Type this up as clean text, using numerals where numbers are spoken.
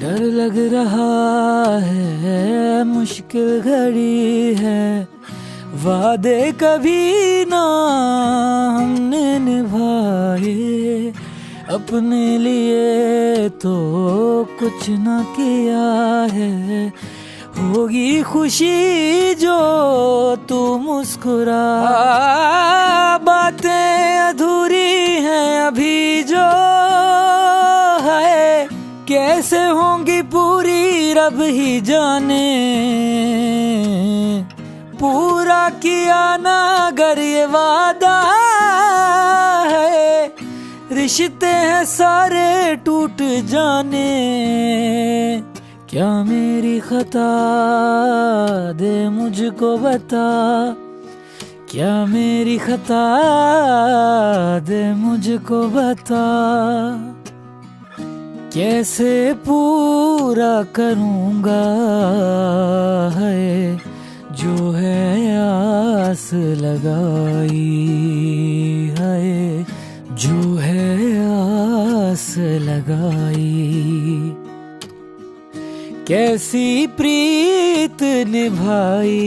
डर लग रहा है, मुश्किल घड़ी है, वादे कभी ना हमने निभाए, अपने लिए तो कुछ ना किया है, होगी खुशी जो तू मुस्कुरा, बातें अधूरी हैं अभी जो है, कैसे होंगी पूरी रब ही जाने, पूरा किया ना अगर ये वादा है, रिश्ते हैं सारे टूट जाने, क्या मेरी खता दे मुझको बता, क्या मेरी खता दे मुझको बता, कैसे पूरा करूँगा है जो है आस लगाई है, जो है आस लगाई, कैसी प्रीत निभाई।